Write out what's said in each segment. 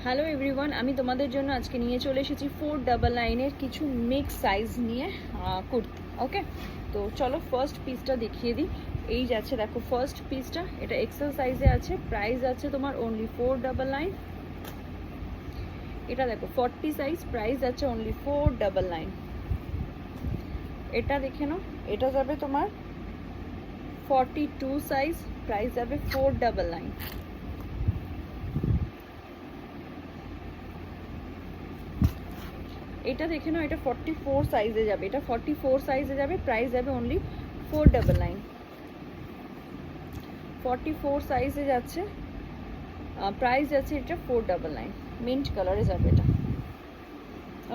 Hello everyone, আমি তোমাদের জন্য আজকে নিয়ে চলে এসেছি 499-এর কিছু মিক্স সাইজ নিয়ে কুর্তি। ওকে, তো চলো ফার্স্ট পিসটা দেখিয়ে দিই। এই যাচ্ছে, দেখো ফার্স্ট পিসটা, এটা এক্সেল সাইজে আছে, প্রাইস আছে তোমার অনলি 499। এটা দেখো 40 সাইজ, প্রাইস আছে অনলি 499। এটা দেখে নাও, এটা যাবে তোমার 42 সাইজ, প্রাইস যাবে 499। এটা দেখে নাও, এটা 44 সাইজে যাবে, এটা 44 সাইজে যাবে, প্রাইস যাবে অনলি 499। 44 সাইজে যাচ্ছে, প্রাইস যাচ্ছে এটা 499। মিন্ট কালারে যাবে এটা।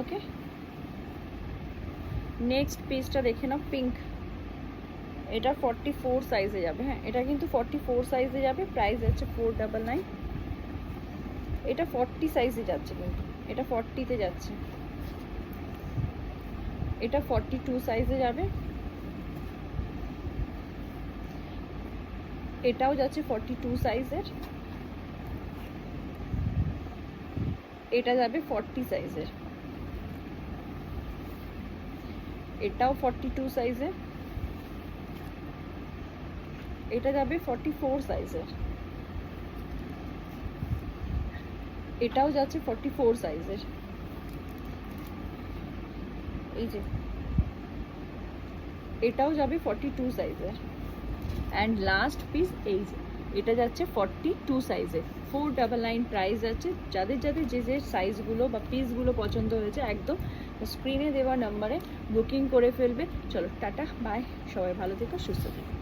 ওকে, নেক্সট পিসটা দেখে নাও, পিঙ্ক। এটা 44 সাইজে যাবে। হ্যাঁ, এটা কিন্তু 44 সাইজে যাবে, প্রাইস যাচ্ছে 499। এটা 40 সাইজে যাচ্ছে, কিন্তু এটা 40-তে যাচ্ছে। এটা 42 সাইজে যাবে, এটাও যাচ্ছে 42 সাইজের, এটা যাবে 40 সাইজের, এটাও 42 সাইজের, এটা যাবে 44 সাইজের, এটাও যাচ্ছে 44 সাইজের। এই যে এটাও যাবে 42 সাইজের। অ্যান্ড লাস্ট পিস এই যে, এটা যাচ্ছে 42 সাইজে, 499 প্রাইস আছে। যাদের যাদের যে যে সাইজগুলো বা পিসগুলো পছন্দ হয়েছে, একদম স্ক্রিনে দেওয়া নাম্বারে বুকিং করে ফেলবে। চলো টাটা বাই, সবাই ভালো থেকো, সুস্থ থেকো।